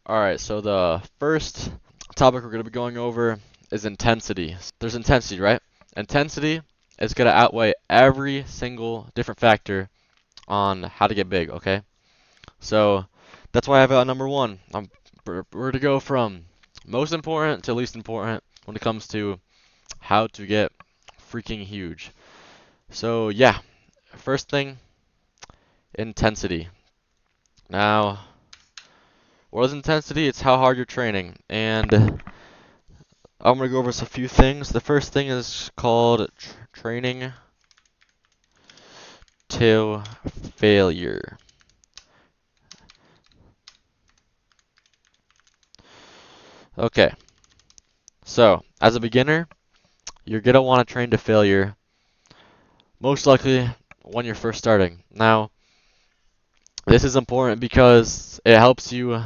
Alright, so the first topic we're going to be going over is intensity. There's intensity, right? Intensity is going to outweigh every single different factor on how to get big, okay? So that's why I have it at number one. We're going to go from most important to least important when it comes to how to get freaking huge. So yeah, first thing, intensity. Now, what is intensity? It's how hard you're training. And I'm going to go over a few things. The first thing is called training to failure. Okay, so as a beginner, you're going to want to train to failure, most likely when you're first starting. Now, this is important because it helps you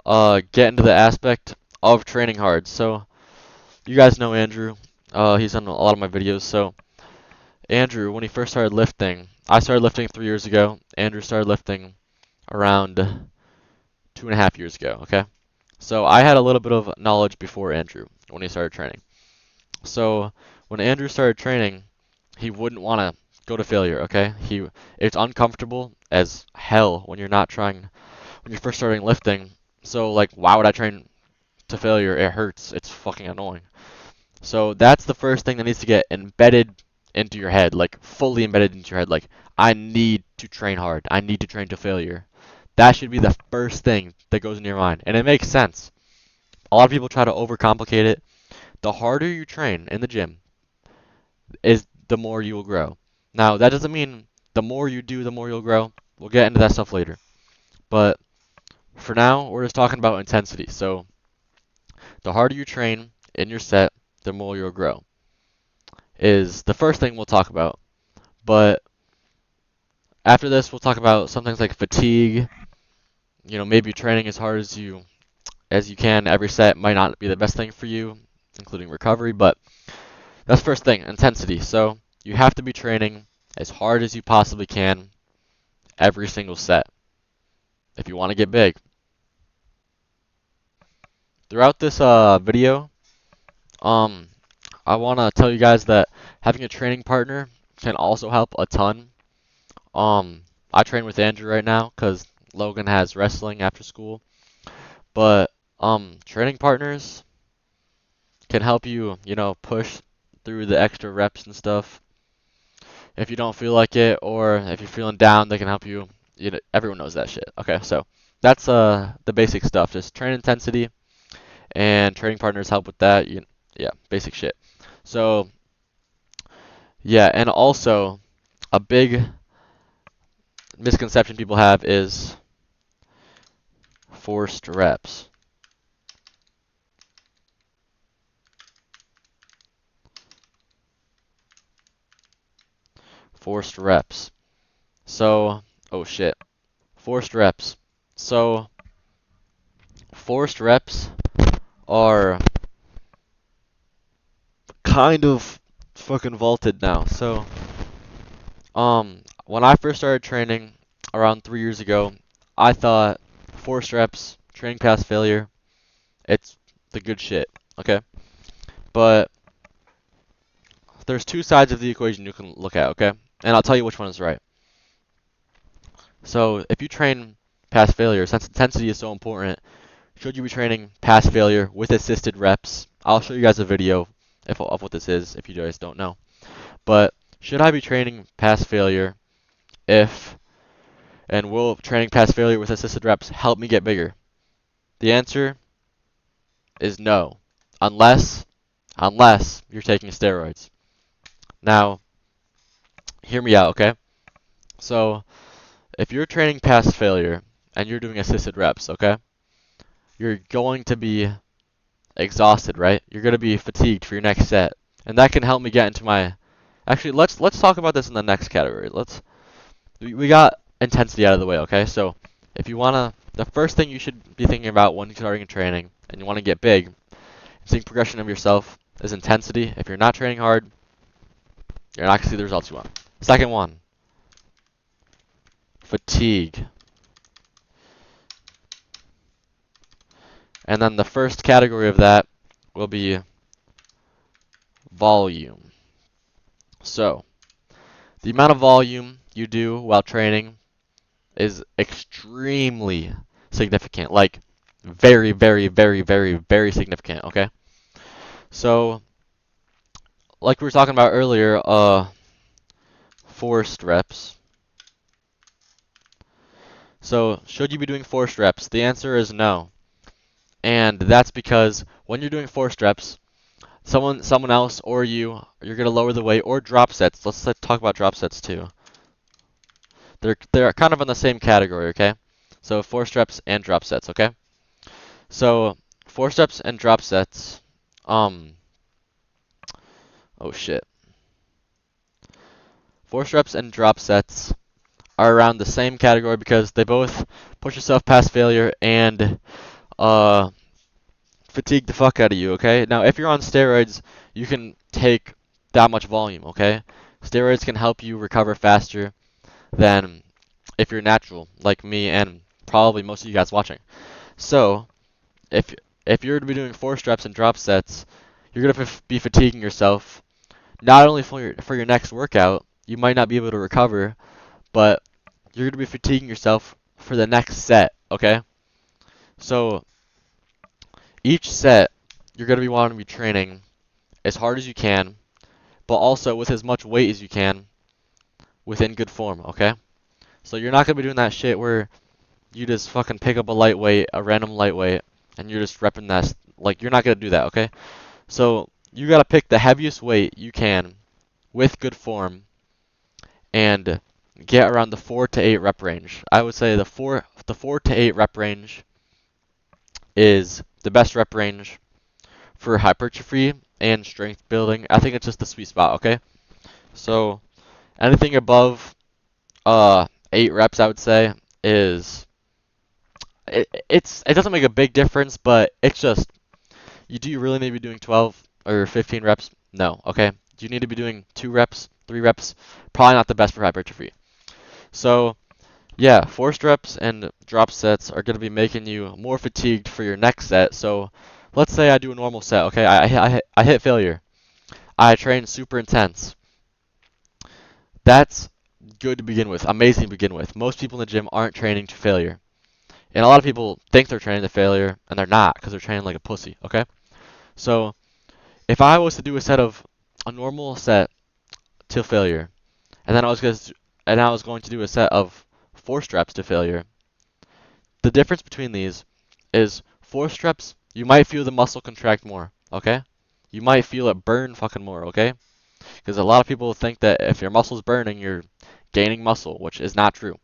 get into the aspect of training hard. So, you guys know Andrew. He's on a lot of my videos. So, Andrew, when he first started lifting, I started lifting 3 years ago. Andrew started lifting around 2.5 years ago, okay? So I had a little bit of knowledge before Andrew when he started training. So when Andrew started training, he wouldn't want to go to failure, okay? It's uncomfortable as hell when you're not trying when you're first starting lifting. So like why would I train to failure? It hurts. It's fucking annoying. So that's the first thing that needs to get embedded into your head, like fully embedded into your head. Like I need to train hard. I need to train to failure. That should be the first thing that goes in your mind. And it makes sense. A lot of people try to overcomplicate it. The harder you train in the gym is the more you will grow. Now, that doesn't mean the more you do, the more you'll grow. We'll get into that stuff later. But for now, we're just talking about intensity. So, the harder you train in your set, the more you'll grow. Is the first thing we'll talk about. But after this, we'll talk about some things like fatigue. Maybe training as hard as you can. Every set might not be the best thing for you, including recovery, but that's first thing, intensity. So you have to be training as hard as you possibly can every single set if you want to get big. Throughout this video, um, I want to tell you guys that having a training partner can also help a ton. I train with Andrew right now because Logan has wrestling after school, but training partners can help you, push through the extra reps and stuff. If you don't feel like it, or if you're feeling down, they can help you. Everyone knows that shit. Okay, so that's the basic stuff. Just train intensity, and training partners help with that. Yeah, basic shit. So yeah, and also a big misconception people have is forced reps. Forced reps. So, oh shit. Forced reps. So, forced reps are kind of fucking vaulted now. So, when I first started training around 3 years ago, I thought forced reps, training past failure, it's the good shit. Okay? But there's two sides of the equation you can look at, okay? And I'll tell you which one is right. So, if you train past failure, since intensity is so important, should you be training past failure with assisted reps? I'll show you guys a video of what this is if you guys don't know. But should I be training past failure if and will training past failure with assisted reps help me get bigger? The answer is no, unless you're taking steroids. Now, hear me out, okay? So, if you're training past failure and you're doing assisted reps, okay? You're going to be exhausted, right? You're going to be fatigued for your next set. And that can help me get into my Actually, let's talk about this in the next category. We got intensity out of the way, okay? So, if you want to the first thing you should be thinking about when you're starting training and you want to get big, seeing progression of yourself is intensity. If you're not training hard, you're not going to see the results you want. Second one, fatigue. And then the first category of that will be volume. So, the amount of volume you do while training is extremely significant. Like, very, very, very, very, very significant, okay? So, like we were talking about earlier, forced reps. So, should you be doing forced reps? The answer is no. And that's because when you're doing forced reps, someone else or you're gonna lower the weight or drop sets. Let's talk about drop sets too. They're kind of in the same category, okay? So forced reps and drop sets, okay? So forced reps and drop sets, oh shit. Forced reps and drop sets are around the same category because they both push yourself past failure and uh fatigue the fuck out of you, okay? Now, if you're on steroids, you can take that much volume, okay? Steroids can help you recover faster than if you're natural, like me and probably most of you guys watching. So, if if you're to be doing forced reps and drop sets, you're gonna be fatiguing yourself. Not only for your next workout, you might not be able to recover, but you're gonna be fatiguing yourself for the next set, okay? So, each set, you're going to be wanting to be training as hard as you can, but also with as much weight as you can within good form, okay? So you're not going to be doing that shit where you just fucking pick up a lightweight, a random lightweight, and you're just repping that. Like, you're not going to do that, okay? So you got to pick the heaviest weight you can with good form and get around the 4 to 8 rep range. I would say the 4 to 8 rep range is the best rep range for hypertrophy and strength building. I think it's just the sweet spot, okay? So anything above 8 reps, I would say, is it doesn't make a big difference, but it's just do you really need to be doing 12 or 15 reps? No, okay? Do you need to be doing 2 reps, 3 reps? Probably not the best for hypertrophy. So yeah, forced reps and drop sets are going to be making you more fatigued for your next set. So let's say I do a normal set, okay? I hit failure. I train super intense. That's good to begin with, amazing to begin with. Most people in the gym aren't training to failure. And a lot of people think they're training to failure, and they're not because they're training like a pussy, okay? So if I was to do a normal set to failure, and then I was going to do a set of forced reps to failure, the difference between these is forced reps, you might feel the muscle contract more, okay? You might feel it burn fucking more, okay? Because a lot of people think that if your muscle's burning, you're gaining muscle, which is not true.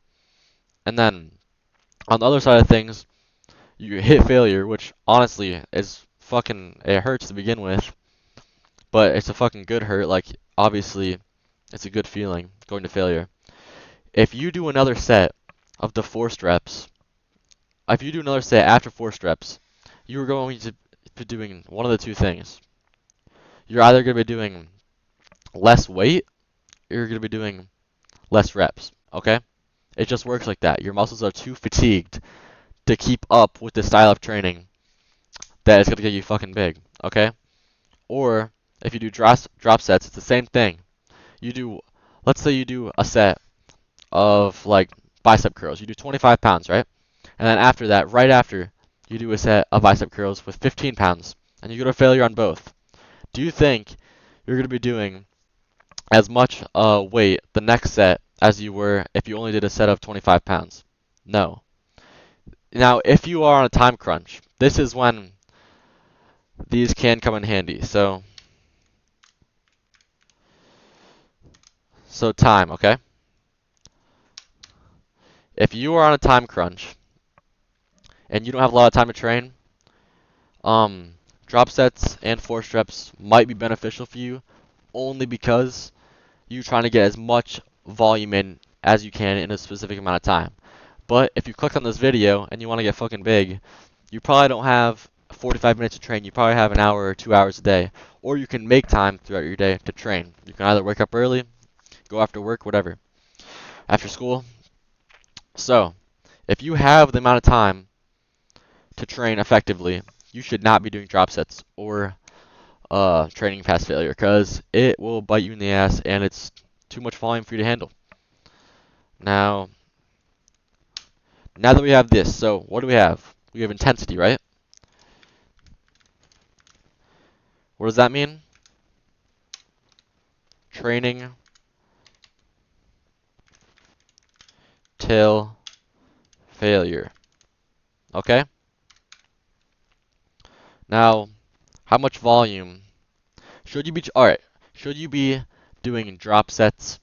And then on the other side of things, you hit failure, which honestly is fucking, it hurts to begin with, but it's a fucking good hurt. Like, obviously, it's a good feeling going to failure. If you do another set of the forced reps, if you do another set after forced reps, you're going to be doing one of the two things. You're either going to be doing less weight, or you're going to be doing less reps, okay? It just works like that. Your muscles are too fatigued to keep up with the style of training that is going to get you fucking big, okay? Or if you do drop sets, it's the same thing. Let's say you do a set of like bicep curls. You do 25 pounds, right? And then after that, right after, you do a set of bicep curls with 15 pounds, and you go to failure on both. Do you think you're going to be doing as much weight the next set as you were if you only did a set of 25 pounds? No. Now, if you are on a time crunch, this is when these can come in handy. So time, okay? If you are on a time crunch and you don't have a lot of time to train, drop sets and forced reps might be beneficial for you only because you're trying to get as much volume in as you can in a specific amount of time. But if you clicked on this video and you want to get fucking big, you probably don't have 45 minutes to train. You probably have an hour or 2 hours a day. Or you can make time throughout your day to train. You can either wake up early, go after work, whatever, after school. So, if you have the amount of time to train effectively, you should not be doing drop sets or training past failure because it will bite you in the ass and it's too much volume for you to handle. Now that we have this, so what do we have? We have intensity, right? What does that mean? Training till failure. Okay? Now, how much volume should you be, alright, should you be doing drop sets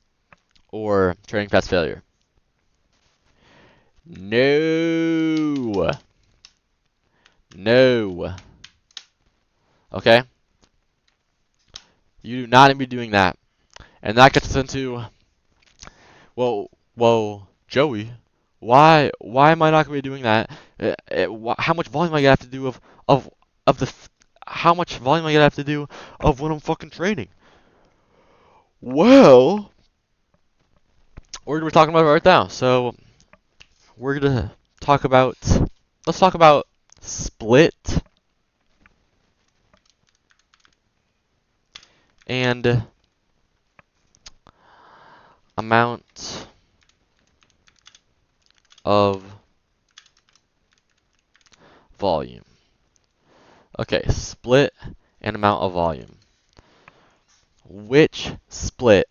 or training past failure? No. No. Okay? You do not need to be doing that. And that gets us into, well, Joey, why am I not going to be doing that? How much volume am I going to have to do of the, how much volume am I going to have to do of when I'm fucking training? Well, we're talking about it right now. So, we're going to talk about, let's talk about split and amount of volume. Okay, split and amount of volume. Which split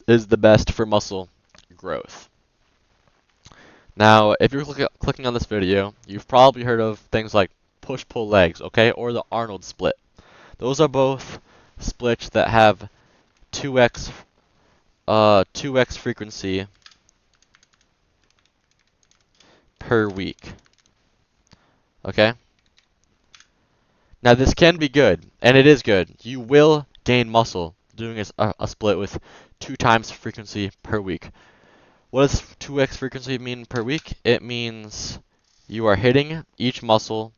is the best for muscle growth? Now, if you're clicking on this video, you've probably heard of things like push-pull legs, okay, or the Arnold split. Those are both splits that have 2x 2x frequency per week. Okay? Now this can be good, and it is good. You will gain muscle doing a split with 2 times frequency per week. What does 2x frequency mean per week? It means you are hitting each muscle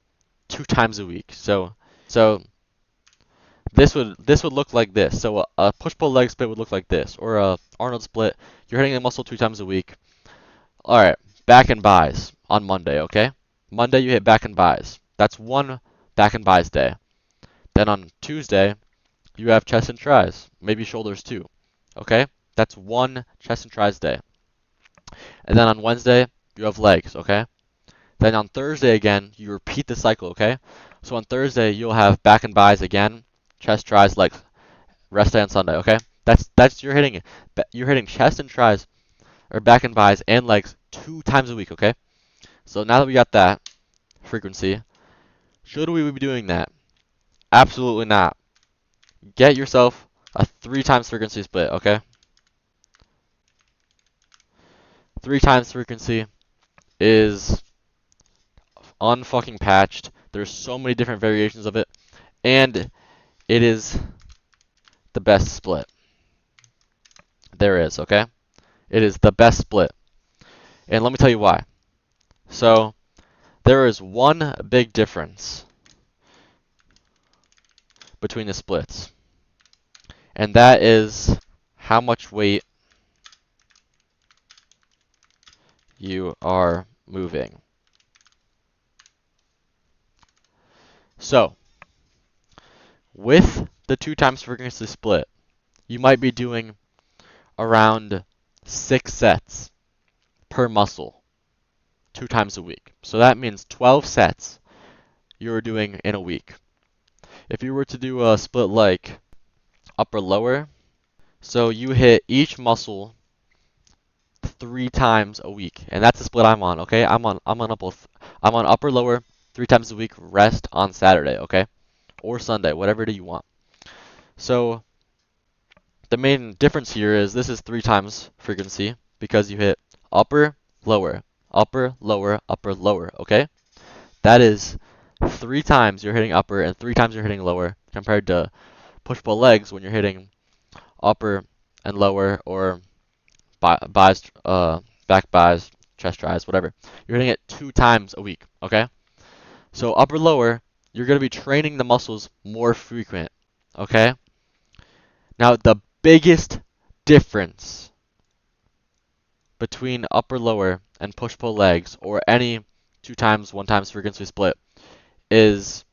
2 times a week. So this would look like this. So a push-pull leg split would look like this, or a Arnold split. You're hitting a muscle 2 times a week. All right, back and buys on Monday, okay? Monday you hit back and buys. That's one back and buys day. Then on Tuesday, you have chest and tries, maybe shoulders too. Okay? That's one chest and tries day. And then on Wednesday, you have legs, okay? Then on Thursday again, you repeat the cycle, okay? So on Thursday, you'll have back and buys again, chest, tries, legs. Rest day on Sunday, okay? That's you're hitting chest and tries or back and buys and legs 2 times a week, okay? So now that we got that frequency, should we be doing that? Absolutely not. Get yourself a 3 times frequency split, okay? 3 times frequency is unfucking patched. There's so many different variations of it, and it is the best split there is, okay? It is the best split. And let me tell you why. So, there is one big difference between the splits, and that is how much weight you are moving. So, with the 2 times frequency split, you might be doing around 6 sets per muscle 2 times a week. So that means 12 sets you're doing in a week. If you were to do a split like upper lower, so you hit each muscle 3 times a week, and that's the split I'm on. Okay, I'm on upper lower 3 times a week. Rest on Saturday, okay, or Sunday, whatever it is you want. So the main difference here is this is 3 times frequency because you hit upper lower, upper lower, upper lower. Okay, that is 3 times you're hitting upper and 3 times you're hitting lower compared to push-pull legs when you're hitting upper and lower or buys, back buys, chest tries, whatever. You're hitting it 2 times a week, okay? So upper lower, you're going to be training the muscles more frequent, okay? Now the biggest difference between upper lower and push-pull legs or any 2 times, 1 times frequency split is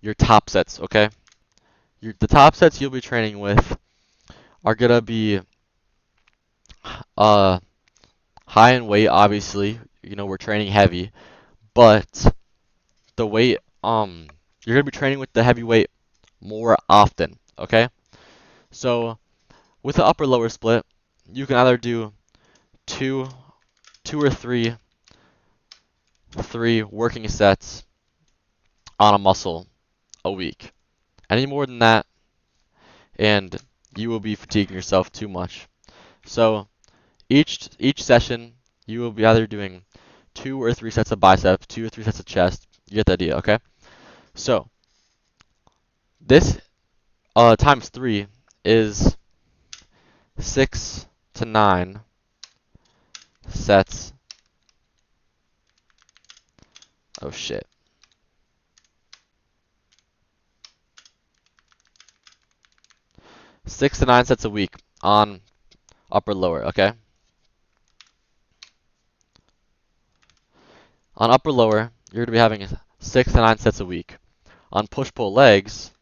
your top sets, okay? The top sets you'll be training with are gonna be uh high in weight, obviously. You know, we're training heavy, but the weight you're gonna be training with the heavy weight more often, okay? So with the upper lower split, you can either do two two or three working sets on a muscle a week. Any more than that, and you will be fatiguing yourself too much. So each session, you will be either doing 2 or 3 sets of biceps, 2 or 3 sets of chest. You get the idea, okay? So this times 3 is 6 to 9 sets. Oh shit. 6 to 9 sets a week on upper lower, okay? On upper lower, you're gonna be having 6 to 9 sets a week. On push pull legs,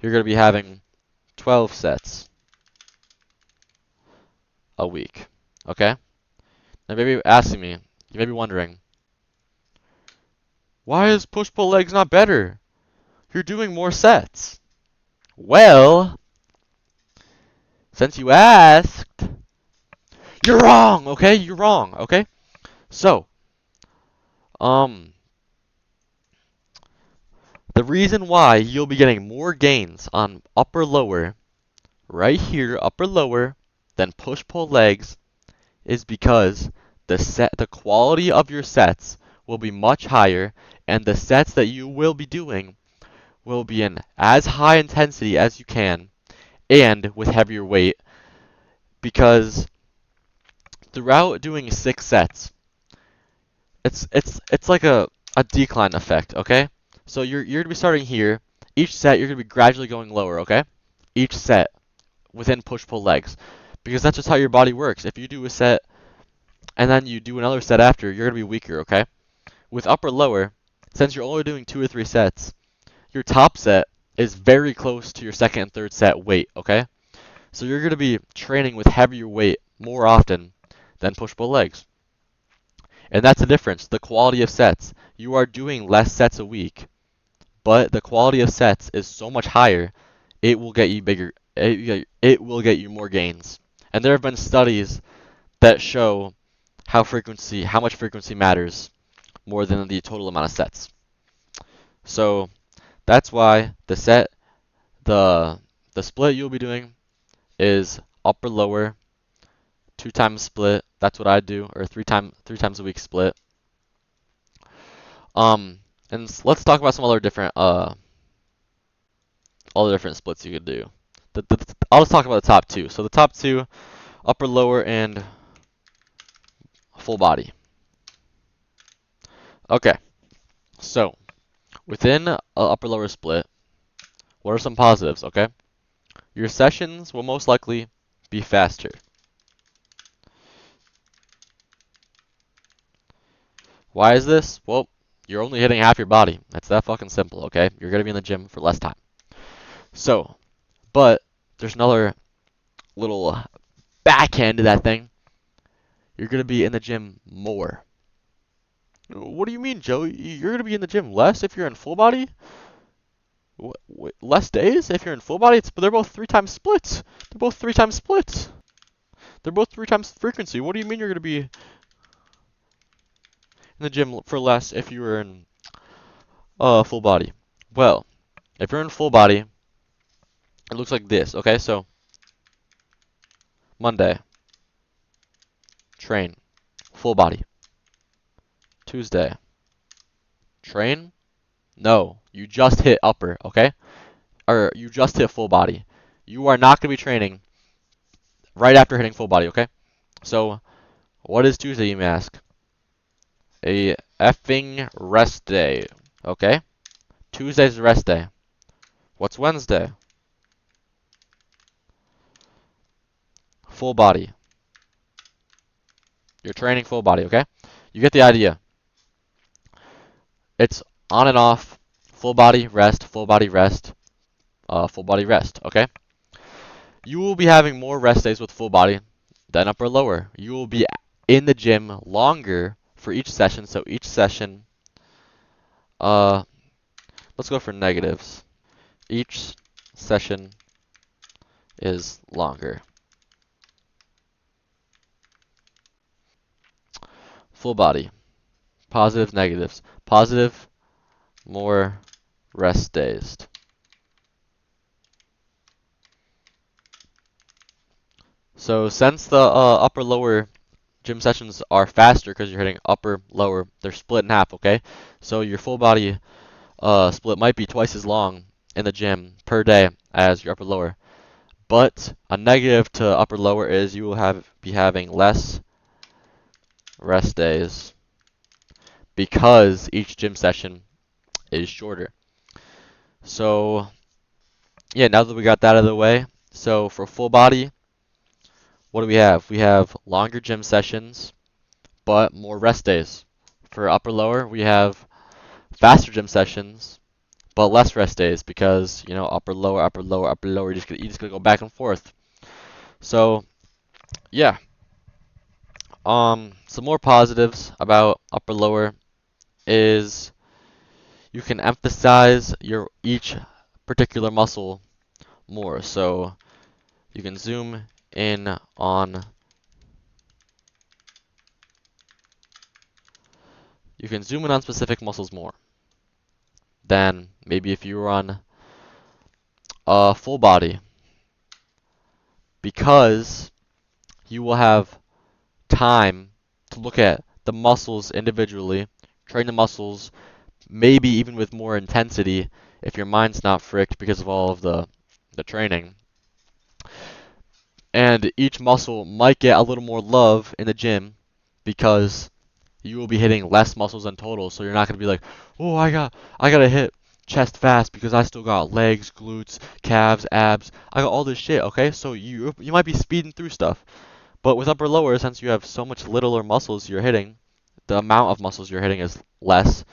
you're gonna be having 12 sets a week, okay? Now maybe you're asking me, you may be wondering, why is push pull legs not better? You're doing more sets. Well, since you asked, you're wrong, okay? You're wrong, okay? So, um, the reason why you'll be getting more gains on upper lower, right here, upper lower, than push pull legs is because the quality of your sets will be much higher, and the sets that you will be doing will be in as high intensity as you can and with heavier weight, because throughout doing 6 sets, it's like a decline effect, okay? So you're gonna be starting here. Each set you're gonna be gradually going lower, okay? Each set within push pull legs, because that's just how your body works. If you do a set and then you do another set after, you're gonna be weaker, okay? With upper lower, since you're only doing 2 or 3 sets, your top set is very close to your second and third set weight, okay? So you're gonna be training with heavier weight more often than push pull legs. And that's the difference, the quality of sets. You are doing less sets a week, but the quality of sets is so much higher, it will get you bigger, it will get you more gains. And there have been studies that show how much frequency matters more than the total amount of sets. So that's why the split you'll be doing is upper lower, 2 times split. That's what I do, or three times a week split. Um, and let's talk about some all the different splits you could do. I'll just talk about the top 2. So the top 2, upper lower and full body. Okay, so within a upper lower split, what are some positives? Okay, your sessions will most likely be faster. Why is this? Well, you're only hitting half your body. It's that fucking simple, okay? You're gonna be in the gym for less time. So, but there's another little backhand to that thing. You're gonna be in the gym more. What do you mean, Joe? You're gonna be in the gym less if you're in full body? Less days if you're in full body? But they're both 3 times splits. They're both 3 times splits. They're both 3 times frequency. What do you mean you're gonna be in the gym for less if you were in full body? Well, if you're in full body, it looks like this. Okay, so Monday, train, full body. Tuesday, train. No, you just hit upper. Okay, or you just hit full body. You are not gonna be training right after hitting full body. Okay, so what is Tuesday, you may ask? A effing rest day. Okay, Tuesday's a rest day. What's Wednesday? Full body. You're training full body, okay? You get the idea. It's on and off, full body rest, full body rest, full body rest. Okay. You will be having more rest days with full body than upper lower. You will be in the gym longer for each session. So each session, uh, let's go for negatives. Each session is longer. Full body. Positives, negatives. Positive, more rest days. So since the upper lower gym sessions are faster because you're hitting upper lower, they're split in half, okay? So your full body split might be twice as long in the gym per day as your upper lower. But a negative to upper lower is you will be having less rest days because each gym session is shorter. So yeah, now that we got that out of the way, so for full body, what do we have? We have longer gym sessions, but more rest days. For upper lower, we have faster gym sessions, but less rest days because, you know, upper lower, upper lower, upper lower, you're just gonna go back and forth. So yeah, some more positives about upper lower is you can emphasize your each particular muscle more. So you can zoom in on specific muscles more than maybe if you were on a full body because you will have time to look at the muscles individually, train the muscles maybe even with more intensity if your mind's not fricked because of all of the training. And each muscle might get a little more love in the gym because you will be hitting less muscles in total. So you're not gonna be like, oh, I gotta hit chest fast because I still got legs, glutes, calves, abs. I got all this shit. Okay, so you might be speeding through stuff, but with upper lower, since you have so much littler muscles you're hitting, the amount of muscles you're hitting is less.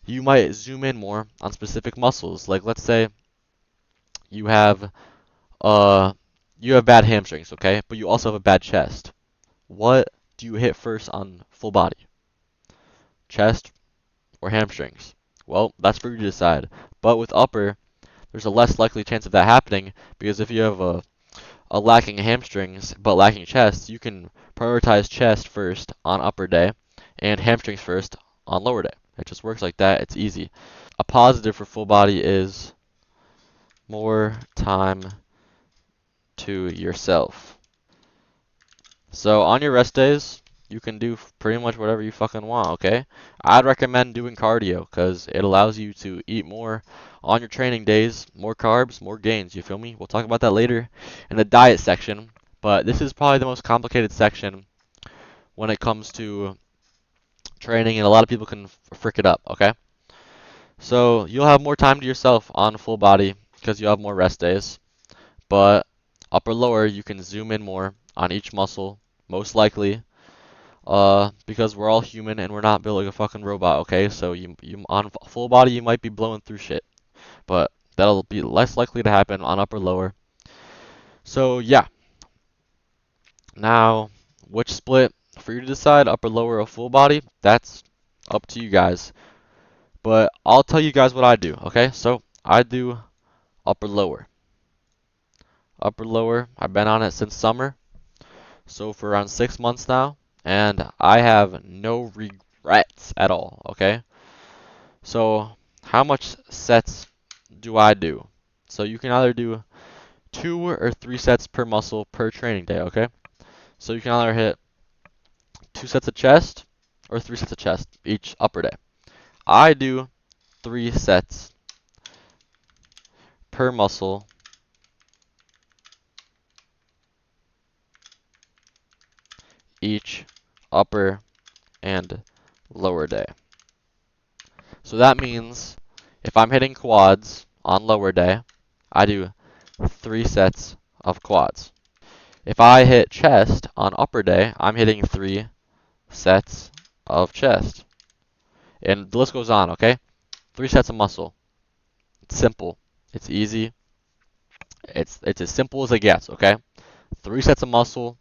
You might zoom in more on specific muscles. Like let's say you have uh you have bad hamstrings, okay, but you also have a bad chest. What do you hit first on full body? Chest or hamstrings? Well, that's for you to decide. But with upper, there's a less likely chance of that happening because if you have a lacking hamstrings but lacking chest, you can prioritize chest first on upper day and hamstrings first on lower day. It just works like that. It's easy. A positive for full body is more time to yourself. So on your rest days, you can do pretty much whatever you fucking want, okay? I'd recommend doing cardio because it allows you to eat more on your training days, more carbs, more gains, you feel me? We'll talk about that later in the diet section, but this is probably the most complicated section when it comes to training and a lot of people can frick it up, okay? So you'll have more time to yourself on full body because you'll have more rest days, but upper lower you can zoom in more on each muscle, most likely. Because we're all human and we're not built like a fucking robot, okay? So you on full body you might be blowing through shit, but that'll be less likely to happen on upper lower. So yeah, now which split for you to decide, upper lower or full body? That's up to you guys. But I'll tell you guys what I do, okay? So I do upper lower. Upper lower, I've been on it since summer, so for around 6 months now, and I have no regrets at all, okay? So how much sets do I do? So you can either do 2 or 3 sets per muscle per training day, okay? So you can either hit 2 sets of chest or 3 sets of chest each upper day. I do 3 sets per muscle each upper and lower day. So that means if I'm hitting quads on lower day, I do 3 sets of quads. If I hit chest on upper day, I'm hitting 3 sets of chest. And the list goes on, okay? 3 sets of muscle. It's simple. It's easy. It's as simple as it gets, okay? 3 sets of muscle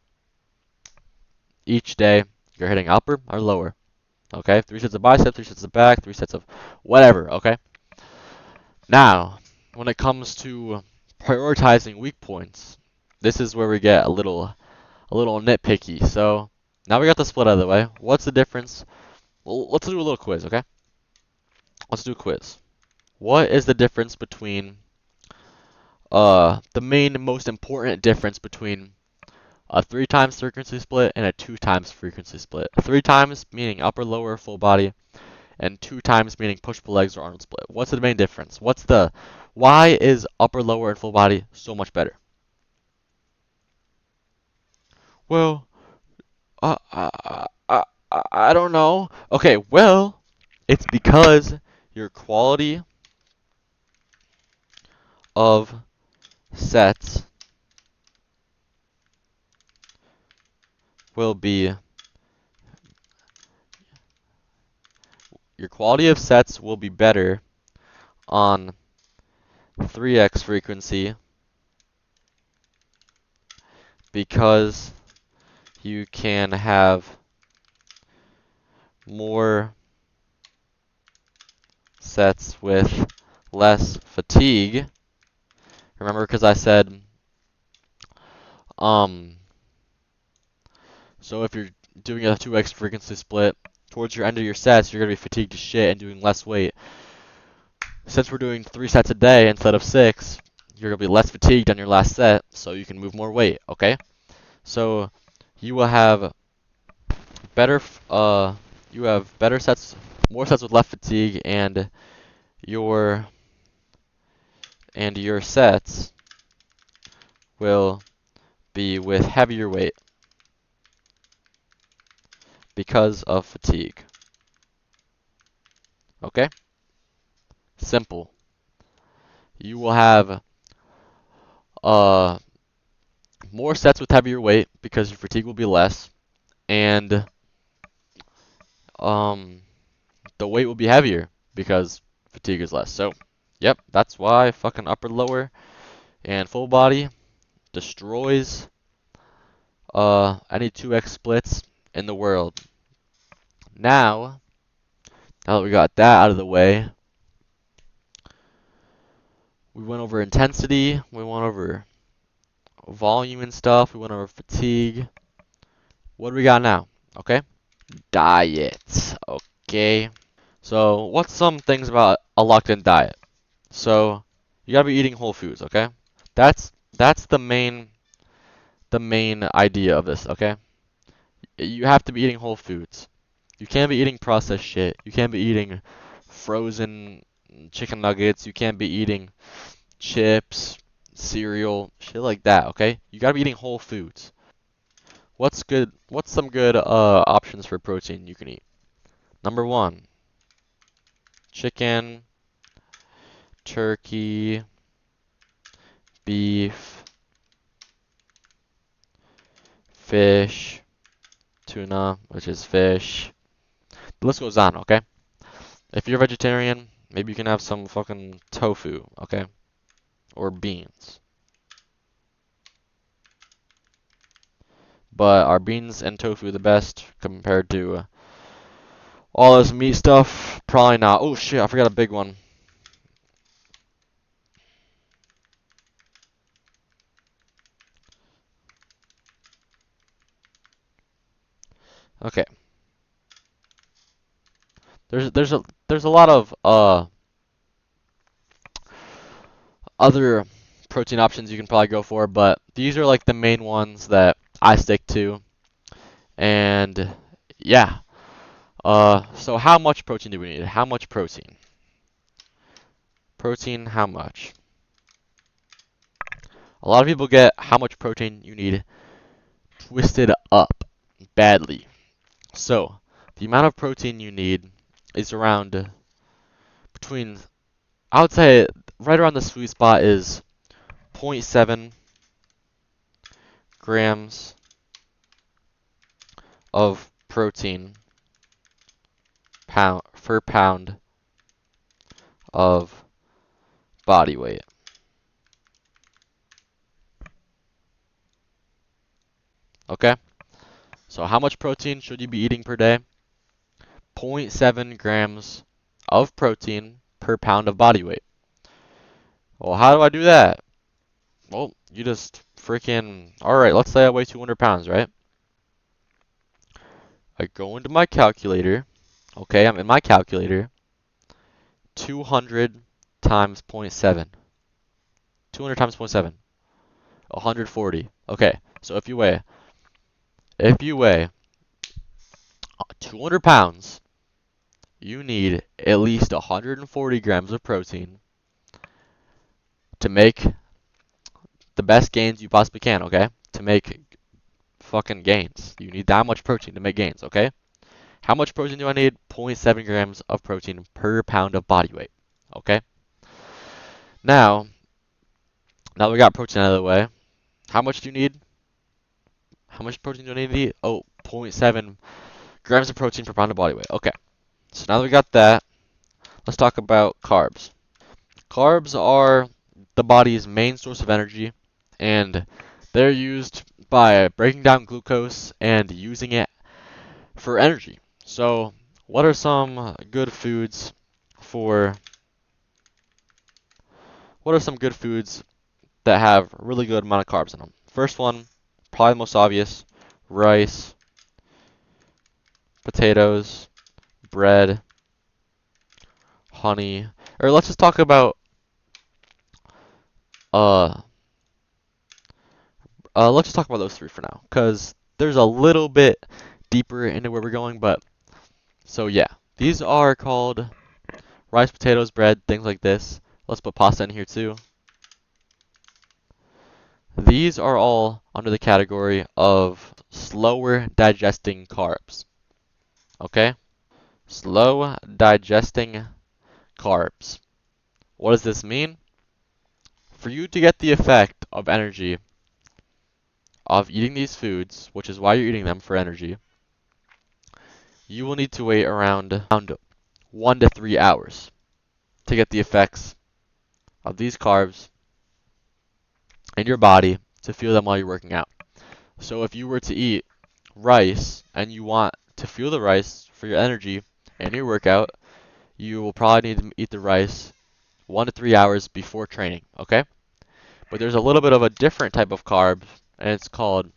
each day. You're hitting upper or lower, okay? 3 sets of bicep, 3 sets of back, 3 sets of whatever, okay? Now, when it comes to prioritizing weak points, this is where we get a little nitpicky. So now we got the split out of the way. What's the difference? Well, let's do a little quiz, okay? Let's do a quiz. What is the difference between the main most important difference between a 3 times frequency split and a 2 times frequency split? 3 times meaning upper, lower, full body, and 2 times meaning push pull legs or Arnold split. What's the main difference? Why is upper, lower, and full body so much better? Well, uh, I, I don't know. Okay, well, it's because your quality of sets will be better on 3x frequency because you can have more sets with less fatigue. Remember, because I said, so if you're doing a 2x frequency split, towards your end of your sets, you're going to be fatigued to shit and doing less weight. Since we're doing 3 sets a day instead of 6, you're going to be less fatigued on your last set, so you can move more weight, okay? So you will have better, sets, more sets with less fatigue, and your sets will be with heavier weight because of fatigue. Okay? Simple. You will have more sets with heavier weight because your fatigue will be less, and the weight will be heavier because fatigue is less. So, yep, that's why fucking upper, lower, and full body destroys any 2x splits in the world. Now that we got that out of the way, we went over intensity, we went over volume and stuff, we went over fatigue. What do we got now? Okay? Diet. Okay. So, what's some things about a locked-in diet? So, you gotta be eating whole foods, okay? That's the main idea of this, okay? You have to be eating whole foods. You can't be eating processed shit. You can't be eating frozen chicken nuggets. You can't be eating chips, cereal, shit like that, okay? You gotta be eating whole foods. What's good? What's some good options for protein you can eat? Number 1, chicken, turkey, beef, fish, tuna, which is fish. The list goes on, okay? If you're a vegetarian, maybe you can have some fucking tofu, okay? Or beans. But are beans and tofu the best compared to all this meat stuff? Probably not. Oh shit, I forgot a big one. Okay. There's a lot of other protein options you can probably go for, but these are like the main ones that I stick to. And yeah. So how much protein do we need? How much protein? Protein, how much? A lot of people get how much protein you need twisted up badly. So, the amount of protein you need is around between, I would say right around the sweet spot is 0.7 grams of protein per pound of body weight. Okay? So how much protein should you be eating per day? 0.7 grams of protein per pound of body weight. Well, how do I do that? Well, you just freaking... Alright, let's say I weigh 200 pounds, right? I go into my calculator. Okay, I'm in my calculator. 200 times 0.7. 200 times 0.7. 140. Okay, so if you weigh 200 pounds, you need at least 140 grams of protein to make the best gains you possibly can, okay? To make fucking gains. You need that much protein to make gains, okay? How much protein do I need? 0.7 grams of protein per pound of body weight, okay? Now we got protein out of the way. How much do you need? How much protein do I need to eat? Oh, 0.7 grams of protein per pound of body weight. Okay. So now that we got that, let's talk about carbs. Carbs are the body's main source of energy, and they're used by breaking down glucose and using it for energy. So, what are some good foods for what are some good foods that have a really good amount of carbs in them? First one, probably the most obvious, rice, potatoes, bread, honey. Or let's just talk about uh let's just talk about those three for now, because there's a little bit deeper into where we're going, but so yeah, these are called rice, potatoes, bread, things like this. Let's put pasta in here too. These are all under the category of slower digesting carbs. Okay? Slow digesting carbs. What does this mean? For you to get the effect of energy of eating these foods, which is why you're eating them for energy, you will need to wait around 1 to 3 hours to get the effects of these carbs in your body to feel them while you're working out. So if you were to eat rice and you want to feel the rice for your energy and your workout, you will probably need to eat the rice 1 to 3 hours before training, okay? But there's a little bit of a different type of carb, and it's called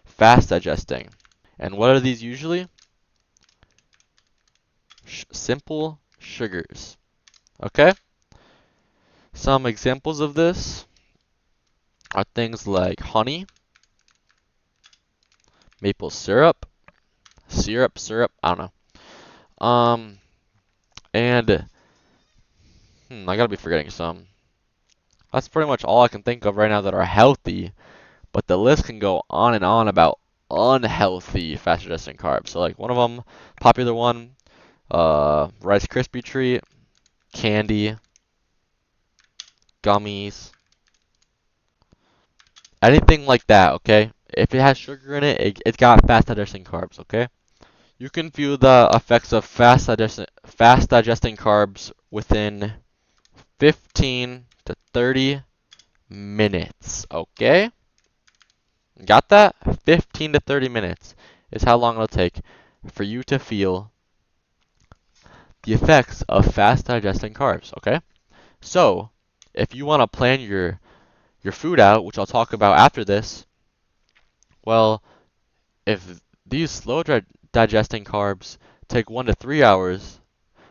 fast digesting. And what are these usually? Simple sugars, okay? Some examples of this are things like honey, maple syrup, syrup, I don't know. And I gotta be forgetting some. That's pretty much all I can think of right now that are healthy, but the list can go on and on about unhealthy fast digesting carbs. So like one of them, popular one, Rice Krispie treat, candy, gummies, anything like that, okay? If it has sugar in it, it's got fast digesting carbs, okay? You can feel the effects of fast digesting carbs within 15 to 30 minutes, okay? Got that? 15 to 30 minutes is how long it'll take for you to feel the effects of fast digesting carbs, okay? So, if you want to plan your food out, which I'll talk about after this, well, if these digesting carbs take 1 to 3 hours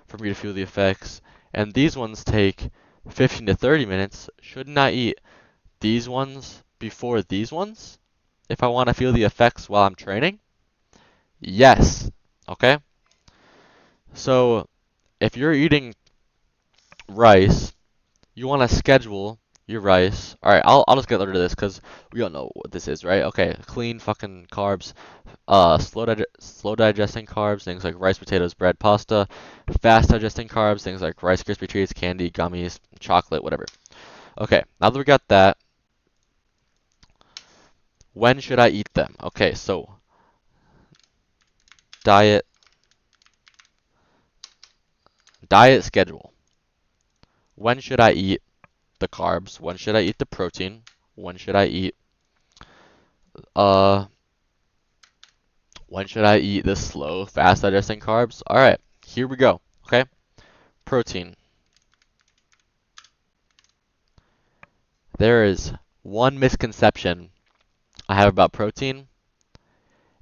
for me to feel the effects, and these ones take 15 to 30 minutes, shouldn't I eat these ones before these ones if I want to feel the effects while I'm training? Yes. Okay? So, if you're eating rice, you want to schedule your rice. All right, I'll just get rid of this because we don't know what this is, right? Okay, clean fucking carbs, slow digesting carbs, things like rice, potatoes, bread, pasta. Fast digesting carbs, things like Rice Krispie treats, candy, gummies, chocolate, whatever. Okay, now that we got that, when should I eat them? Okay, so diet diet schedule. When should I eat the carbs? When should I eat the protein? When should I eat uh when should I eat the slow, fast digesting carbs? All right, here we go. Okay, protein. There is one misconception I have about protein,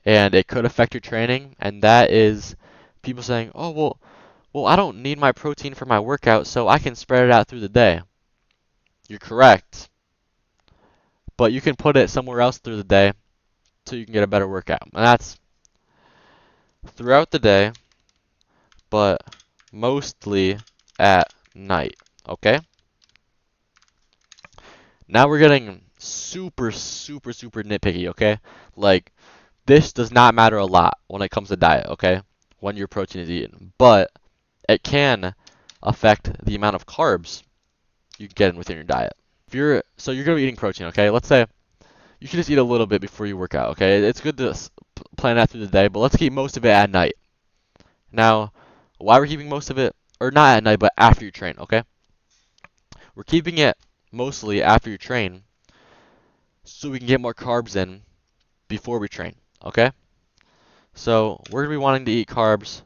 and it could affect your training, and that is people saying, "Oh, well, I don't need my protein for my workout, so I can spread it out through the day." You're correct, but you can put it somewhere else through the day so you can get a better workout. And that's throughout the day, but mostly at night, okay? Now we're getting super, super, super nitpicky, okay? Like, this does not matter a lot when it comes to diet, okay? When your protein is eaten. But it can affect the amount of carbs you can get in within your diet. So you're gonna be eating protein, okay? Let's say you should just eat a little bit before you work out, okay? It's good to plan that through the day, but let's keep most of it at night. Now, why we're keeping most of it, or not at night, but after you train, okay? We're keeping it mostly after you train so we can get more carbs in before we train, okay? So we're gonna be wanting to eat carbs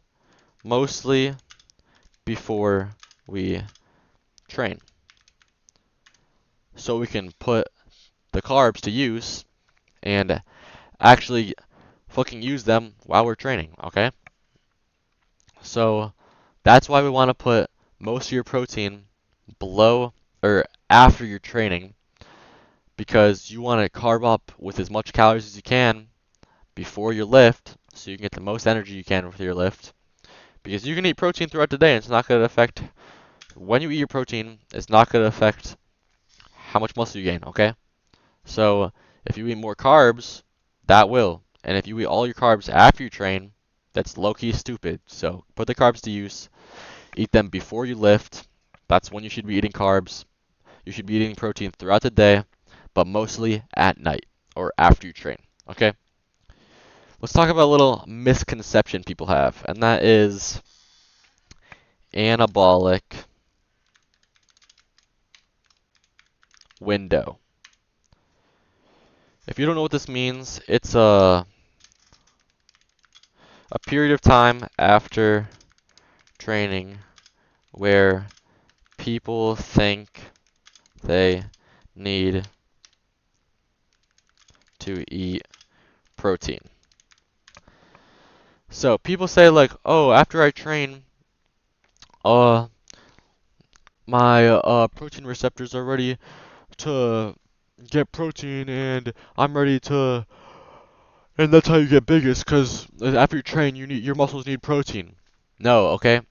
mostly before we train, so we can put the carbs to use and actually fucking use them while we're training, okay? So that's why we want to put most of your protein below or after your training, because you want to carb up with as much calories as you can before your lift so you can get the most energy you can with your lift. Because you can eat protein throughout the day and it's not going to affect, when you eat your protein, it's not going to affect how much muscle you gain, okay? So if you eat more carbs, that will. And if you eat all your carbs after you train, that's low-key stupid. So put the carbs to use. Eat them before you lift. That's when you should be eating carbs. You should be eating protein throughout the day, but mostly at night or after you train, okay? Let's talk about a little misconception people have, and that is anabolic window. If you don't know what this means, it's a period of time after training where people think they need to eat protein. So people say like, "Oh, after I train, uh my protein receptors are ready to get protein and I'm ready to," and that's how you get biggest, because after you train your muscles need protein. No, okay?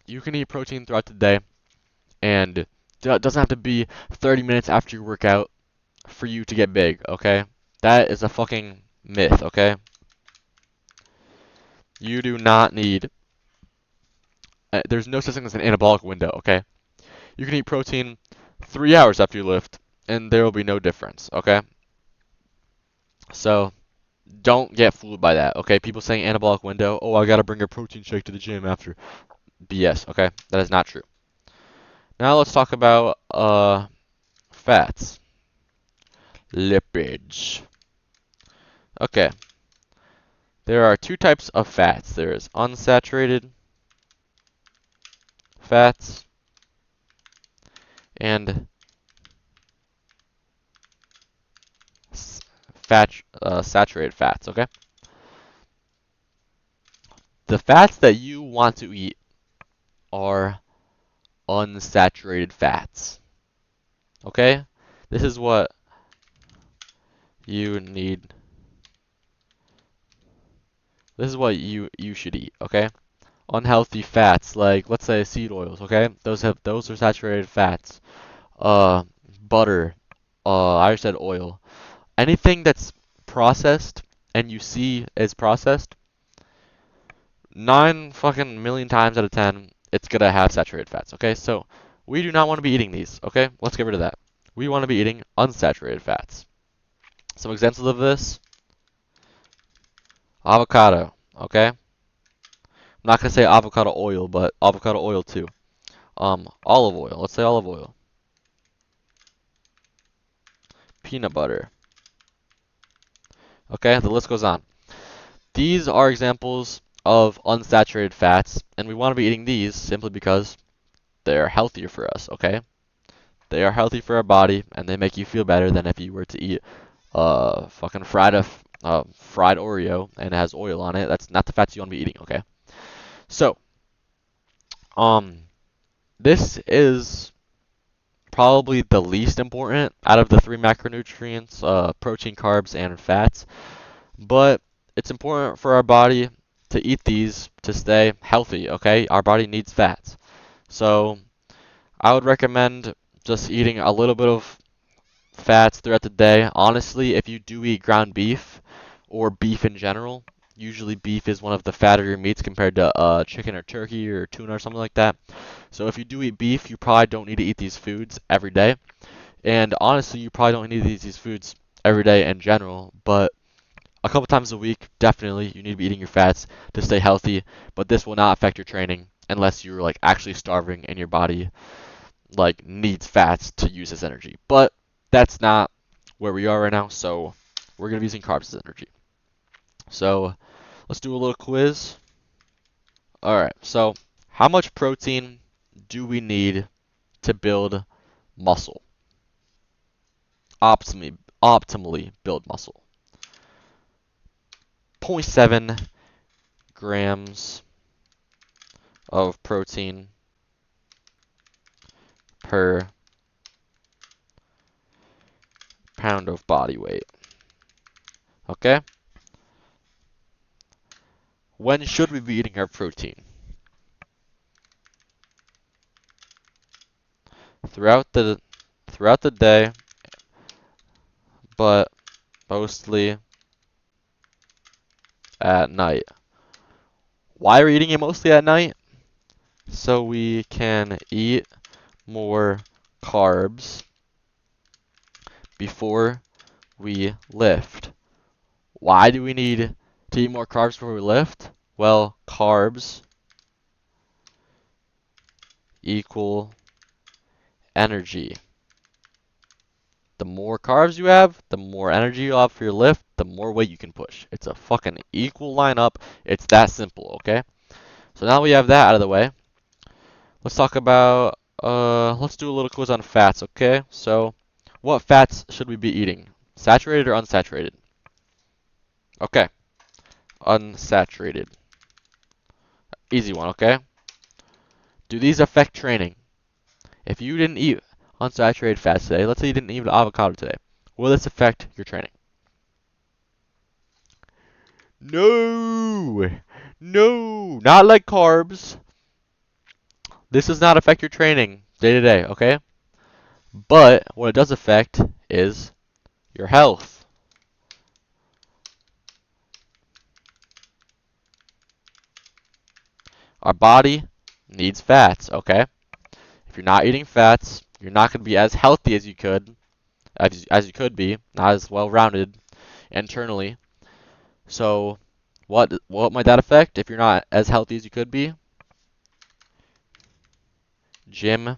You can eat protein throughout the day, and it doesn't have to be 30 minutes after your workout for you to get big, okay? That is a fucking myth, okay? You do not need, there's no such thing as an anabolic window, okay? You can eat protein 3 hours after you lift, and there will be no difference, okay? So, don't get fooled by that, okay? People saying anabolic window, "Oh, I gotta bring a protein shake to the gym after." BS, okay? That is not true. Now let's talk about fats. Lipids. Okay. There are two types of fats. There is unsaturated fats and saturated fats, okay? The fats that you want to eat are unsaturated fats. Okay? This is what you need. This is what you should eat, okay? Unhealthy fats, like let's say seed oils, okay? Those are saturated fats. Uh Butter, I already said oil. Anything that's processed and you see is processed, 9 fucking million times out of 10, it's gonna have saturated fats, okay? So we do not want to be eating these, okay? Let's get rid of that. We want to be eating unsaturated fats. Some examples of this: avocado, okay? I'm not gonna say avocado oil, but avocado oil too. Olive oil. Let's say olive oil. Peanut butter. Okay, the list goes on. These are examples of unsaturated fats, and we want to be eating these simply because they're healthier for us, okay? They are healthy for our body, and they make you feel better than if you were to eat fucking fried Oreo and it has oil on it. That's not the fats you want to be eating, okay? So, um, this is probably the least important out of the three macronutrients, protein, carbs, and fats. But it's important for our body to eat these to stay healthy, okay? Our body needs fats. So I would recommend just eating a little bit of fats throughout the day. Honestly, if you do eat ground beef or beef in general, usually beef is one of the fattier meats compared to chicken or turkey or tuna or something like that. So if you do eat beef, you probably don't need to eat these foods every day. And honestly, you probably don't need to eat these foods every day in general, but a couple times a week, definitely you need to be eating your fats to stay healthy, but this will not affect your training unless you're like actually starving and your body like needs fats to use as energy. But that's not where we are right now, so we're going to be using carbs as energy. So let's do a little quiz. Alright, so how much protein do we need to build muscle? Optimally build muscle. 0. 0.7 grams of protein per pound of body weight. Okay? When should we be eating our protein? Throughout the day, but mostly at night. Why are we eating it mostly at night? So we can eat more carbs before we lift. Why do we need to eat more carbs before we lift? Well, carbs equal energy. The more carbs you have, the more energy you'll have for your lift, the more weight you can push. It's a fucking equal lineup. It's that simple, okay? So now we have that out of the way. Let's talk about, let's do a little quiz on fats, okay? So, what fats should we be eating? Saturated or unsaturated? Okay, unsaturated. Easy one, okay? Do these affect training? If you didn't eat unsaturated fats today, let's say you didn't eat avocado today, will this affect your training? No! No! Not like carbs. This does not affect your training day to day, okay? But what it does affect is your health. Our body needs fats, okay? If you're not eating fats, you're not going to be as healthy as you could, as you could be, not as well-rounded internally. So, what might that affect if you're not as healthy as you could be? Gym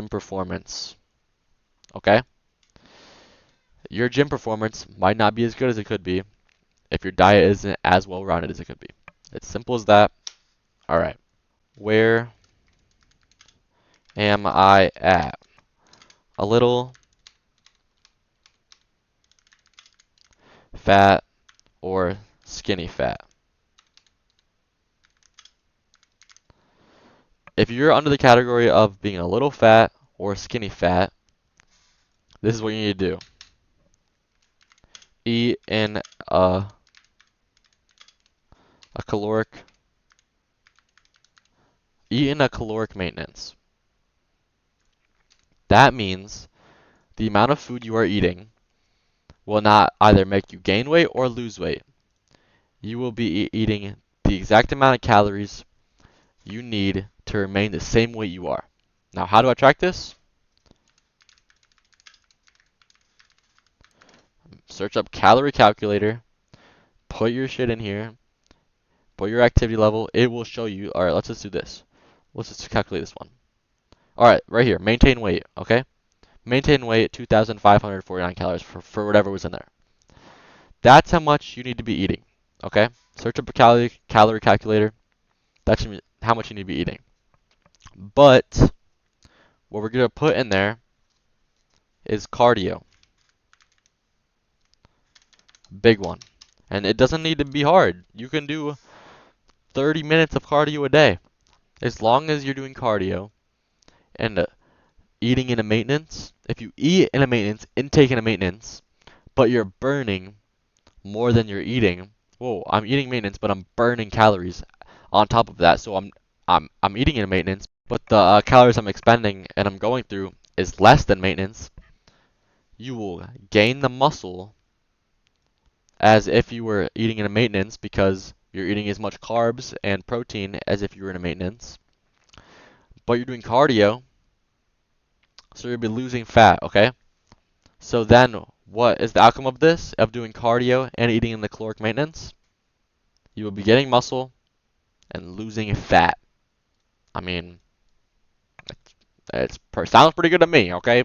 performance. Okay? Your gym performance might not be as good as it could be if your diet isn't as well-rounded as it could be. It's simple as that. All right. Where am I at? A little fat or skinny fat? If you're under the category of being a little fat or skinny fat, this is what you need to do. Eat in a caloric eat in a caloric maintenance. That means the amount of food you are eating will not either make you gain weight or lose weight. You will be eating the exact amount of calories you need to remain the same weight you are. Now, how do I track this? Search up calorie calculator, put your shit in here, for your activity level, it will show you. All right, let's just do this. Let's just calculate this one. All right, right here, maintain weight. Okay, maintain weight 2,549 calories for whatever was in there. That's how much you need to be eating. Okay, search up a calorie calculator. That's how much you need to be eating. But what we're gonna put in there is cardio. Big one. And it doesn't need to be hard. You can do 30 minutes of cardio a day. As long as you're doing cardio and eating in a maintenance. If you eat in a maintenance, intake in a maintenance, but you're burning more than you're eating. Whoa, I'm eating maintenance, but I'm burning calories on top of that. So I'm eating in a maintenance, but the calories I'm expending and I'm going through is less than maintenance. You will gain the muscle as if you were eating in a maintenance because you're eating as much carbs and protein as if you were in a maintenance. But you're doing cardio, so you'll be losing fat, okay? So then what is the outcome of this, of doing cardio and eating in the caloric maintenance? You will be getting muscle and losing fat. I mean, sounds pretty good to me, okay?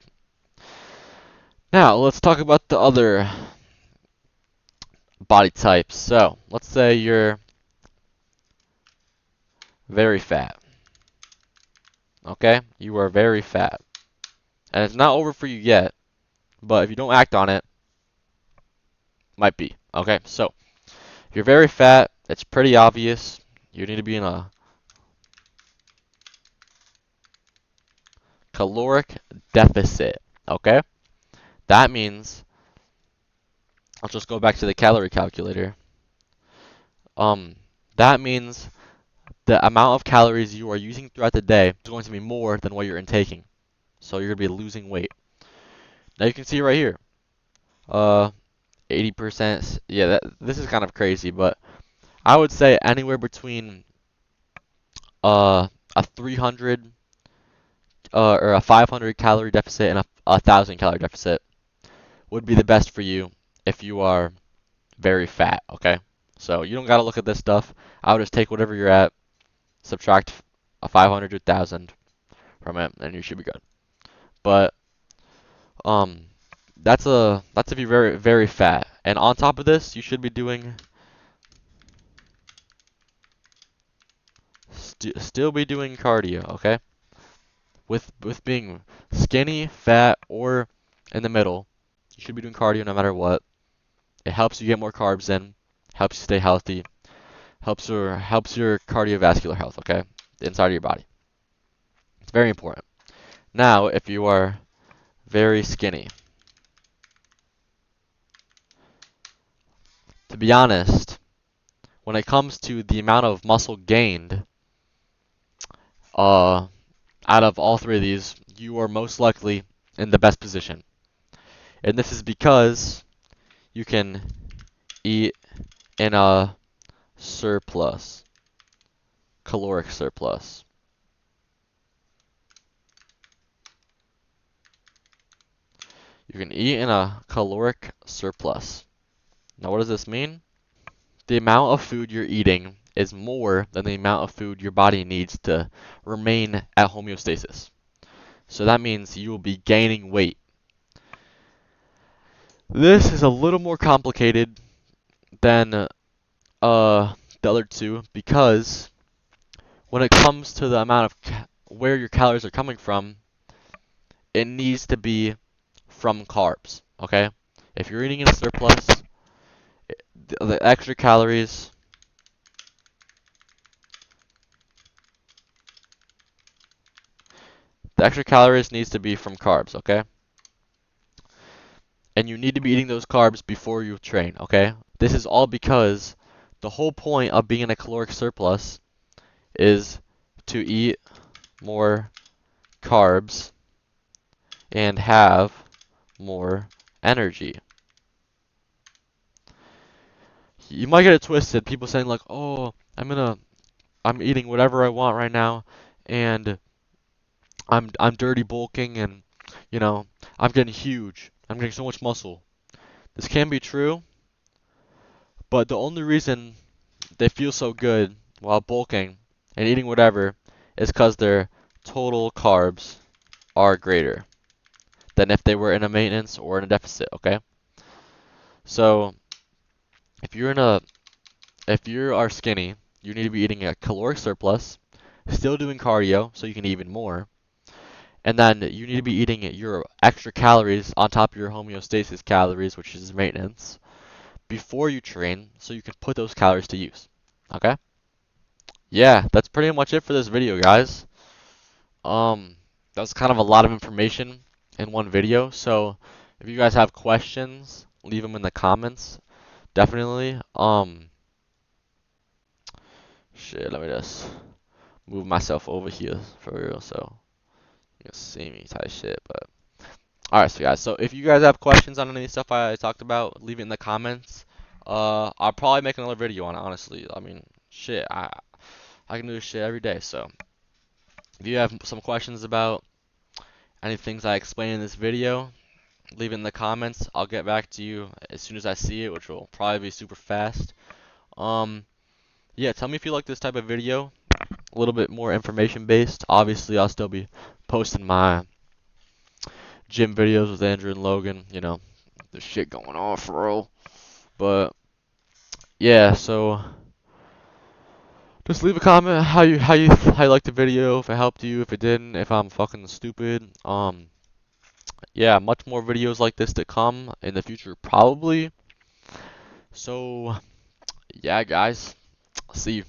Now, let's talk about the other body types. So, let's say you're very fat. Okay? You are very fat. And it's not over for you yet, but if you don't act on it, might be. Okay? So, if you're very fat, it's pretty obvious. You need to be in a caloric deficit. Okay? That means, I'll just go back to the calorie calculator. That means the amount of calories you are using throughout the day is going to be more than what you're intaking. So you're going to be losing weight. Now you can see right here, 80%. Yeah, this is kind of crazy, but I would say anywhere between a 300 or a 500 calorie deficit and a 1,000 calorie deficit would be the best for you if you are very fat, okay? So you don't got to look at this stuff. I would just take whatever you're at, subtract a 500 to 1,000 from it, and you should be good. But um, that's if you're very fat. And on top of this, you should be doing still be doing cardio, okay? With being skinny, fat, or in the middle, you should be doing cardio no matter what. It helps you get more carbs in, helps you stay healthy, helps your cardiovascular health, okay? The inside of your body. It's very important. Now, if you are very skinny, to be honest, when it comes to the amount of muscle gained, out of all three of these, you are most likely in the best position. And this is because you can eat in a surplus, caloric surplus. You can eat in a caloric surplus. Now, what does this mean? The amount of food you're eating is more than the amount of food your body needs to remain at homeostasis. So that means you will be gaining weight. This is a little more complicated than the other two because when it comes to the amount of where your calories are coming from, it needs to be from carbs, okay? If you're eating in a surplus, the extra calories needs to be from carbs, okay? And you need to be eating those carbs before you train, okay? This is all because the whole point of being in a caloric surplus is to eat more carbs and have more energy. You might get it twisted. People saying like, "Oh, I'm eating whatever I want right now, and I'm dirty bulking, and you know, I'm getting huge. I'm getting so much muscle." This can be true, but the only reason they feel so good while bulking and eating whatever is because their total carbs are greater than if they were in a maintenance or in a deficit, okay? So if you're in a if you are skinny, you need to be eating a caloric surplus, still doing cardio so you can eat even more, and then you need to be eating your extra calories on top of your homeostasis calories, which is maintenance, before you train so you can put those calories to use. Okay? Yeah, that's pretty much it for this video, guys. That's kind of a lot of information in one video. So if you guys have questions, leave them in the comments. Definitely. Shit, let me just move myself over here for real so you can see me type shit. But alright, so guys, so if you guys have questions on any stuff I talked about, leave it in the comments. I'll probably make another video on it, honestly. I mean, shit, I can do this shit every day. So if you have some questions about any things I explained in this video, leave it in the comments. I'll get back to you as soon as I see it, which will probably be super fast. Um, yeah, tell me if you like this type of video, a little bit more information based. Obviously, I'll still be posting my gym videos with Andrew and Logan. You know, there's shit going on for real. But yeah, so just leave a comment how you liked the video, if it helped you, if it didn't, if I'm fucking stupid. Yeah, much more videos like this to come in the future probably. So yeah, guys, see you.